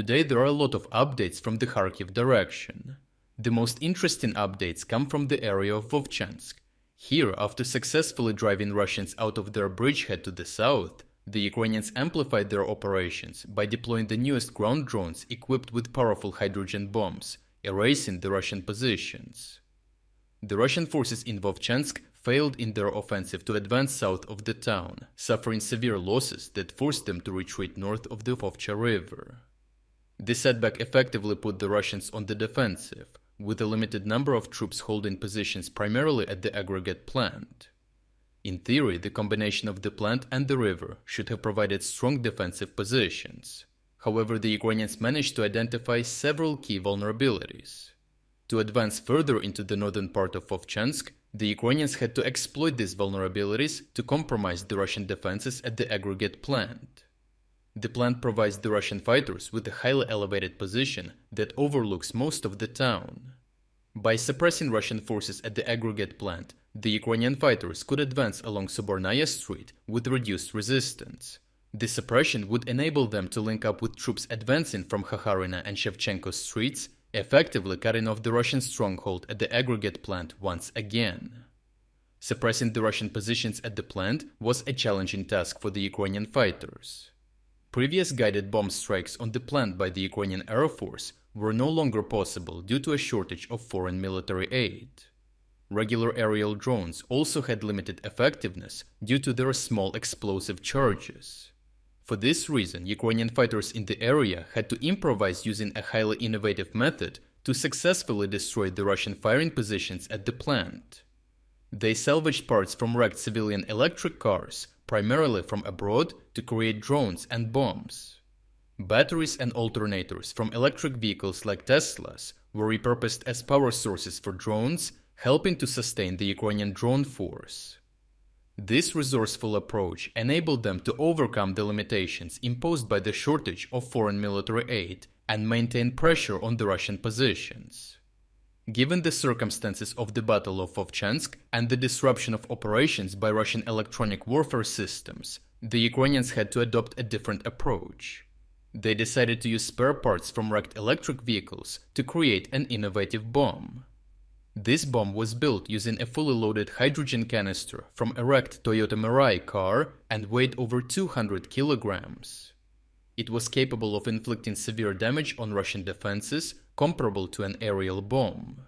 Today there are a lot of updates from the Kharkiv direction. The most interesting updates come from the area of Vovchansk. Here, after successfully driving Russians out of their bridgehead to the south, the Ukrainians amplified their operations by deploying the newest ground drones equipped with powerful hydrogen bombs, erasing the Russian positions. The Russian forces in Vovchansk failed in their offensive to advance south of the town, suffering severe losses that forced them to retreat north of the Vovcha River. This setback effectively put the Russians on the defensive, with a limited number of troops holding positions primarily at the Aggregate Plant. In theory, the combination of the plant and the river should have provided strong defensive positions. However, the Ukrainians managed to identify several key vulnerabilities. To advance further into the northern part of Vovchansk, the Ukrainians had to exploit these vulnerabilities to compromise the Russian defenses at the Aggregate Plant. The plant provides the Russian fighters with a highly elevated position that overlooks most of the town. By suppressing Russian forces at the Aggregate Plant, the Ukrainian fighters could advance along Sobornaya Street with reduced resistance. This suppression would enable them to link up with troops advancing from Kharkiv and Shevchenko streets, effectively cutting off the Russian stronghold at the Aggregate Plant once again. Suppressing the Russian positions at the plant was a challenging task for the Ukrainian fighters. Previous guided bomb strikes on the plant by the Ukrainian Air Force were no longer possible due to a shortage of foreign military aid. Regular aerial drones also had limited effectiveness due to their small explosive charges. For this reason, Ukrainian fighters in the area had to improvise using a highly innovative method to successfully destroy the Russian firing positions at the plant. They salvaged parts from wrecked civilian electric cars, primarily from abroad, to create drones and bombs. Batteries and alternators from electric vehicles like Teslas were repurposed as power sources for drones, helping to sustain the Ukrainian drone force. This resourceful approach enabled them to overcome the limitations imposed by the shortage of foreign military aid and maintain pressure on the Russian positions. Given the circumstances of the Battle of Vovchansk and the disruption of operations by Russian electronic warfare systems, the Ukrainians had to adopt a different approach. They decided to use spare parts from wrecked electric vehicles to create an innovative bomb. This bomb was built using a fully loaded hydrogen canister from a wrecked Toyota Mirai car and weighed over 200 kilograms. It was capable of inflicting severe damage on Russian defenses, comparable to an aerial bomb.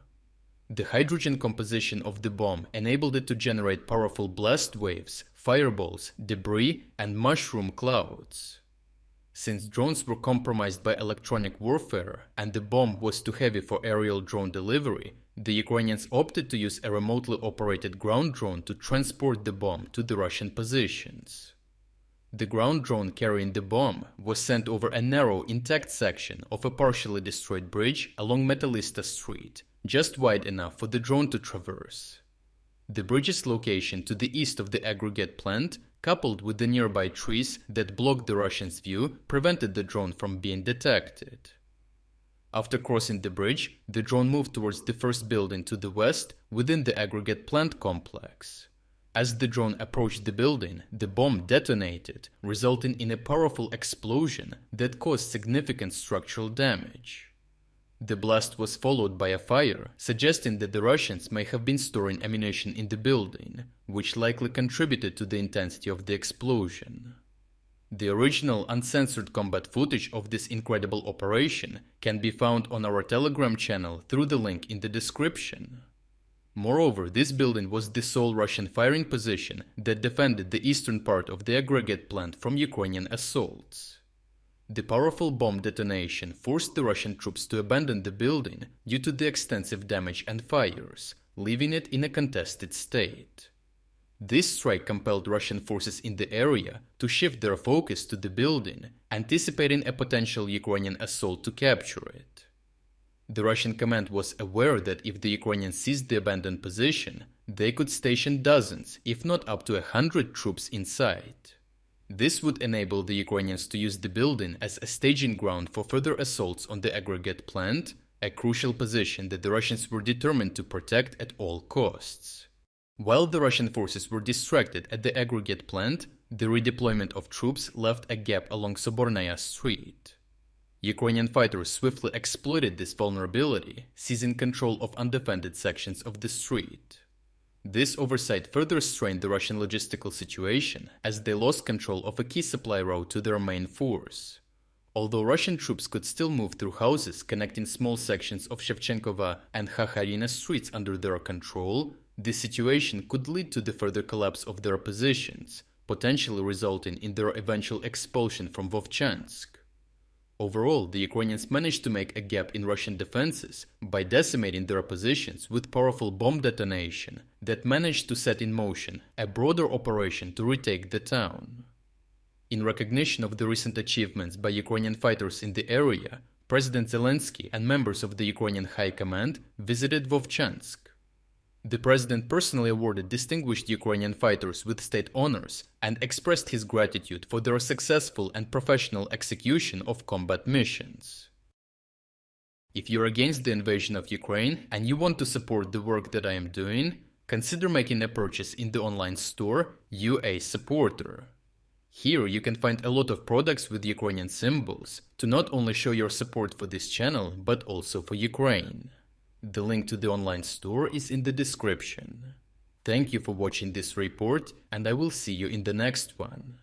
The hydrogen composition of the bomb enabled it to generate powerful blast waves, fireballs, debris, and mushroom clouds. Since drones were compromised by electronic warfare and the bomb was too heavy for aerial drone delivery, the Ukrainians opted to use a remotely operated ground drone to transport the bomb to the Russian positions. The ground drone carrying the bomb was sent over a narrow, intact section of a partially destroyed bridge along Metalista Street, just wide enough for the drone to traverse. The bridge's location to the east of the Aggregate Plant, coupled with the nearby trees that blocked the Russians' view, prevented the drone from being detected. After crossing the bridge, the drone moved towards the first building to the west within the Aggregate Plant complex. As the drone approached the building, the bomb detonated, resulting in a powerful explosion that caused significant structural damage. The blast was followed by a fire, suggesting that the Russians may have been storing ammunition in the building, which likely contributed to the intensity of the explosion. The original uncensored combat footage of this incredible operation can be found on our Telegram channel through the link in the description. Moreover, this building was the sole Russian firing position that defended the eastern part of the Aggregate Plant from Ukrainian assaults. The powerful bomb detonation forced the Russian troops to abandon the building due to the extensive damage and fires, leaving it in a contested state. This strike compelled Russian forces in the area to shift their focus to the building, anticipating a potential Ukrainian assault to capture it. The Russian command was aware that if the Ukrainians seized the abandoned position, they could station dozens, if not up to 100 troops inside. This would enable the Ukrainians to use the building as a staging ground for further assaults on the Aggregate Plant, a crucial position that the Russians were determined to protect at all costs. While the Russian forces were distracted at the Aggregate Plant, the redeployment of troops left a gap along Sobornaya Street. Ukrainian fighters swiftly exploited this vulnerability, seizing control of undefended sections of the street. This oversight further strained the Russian logistical situation as they lost control of a key supply route to their main force. Although Russian troops could still move through houses connecting small sections of Shevchenkova and Kharkiv streets under their control, this situation could lead to the further collapse of their positions, potentially resulting in their eventual expulsion from Vovchansk. Overall, the Ukrainians managed to make a gap in Russian defenses by decimating their positions with powerful bomb detonation that managed to set in motion a broader operation to retake the town. In recognition of the recent achievements by Ukrainian fighters in the area, President Zelensky and members of the Ukrainian High Command visited Vovchansk. The president personally awarded distinguished Ukrainian fighters with state honors and expressed his gratitude for their successful and professional execution of combat missions. If you're against the invasion of Ukraine and you want to support the work that I am doing, consider making a purchase in the online store UA Supporter. Here you can find a lot of products with Ukrainian symbols to not only show your support for this channel, but also for Ukraine. The link to the online store is in the description. Thank you for watching this report, and I will see you in the next one.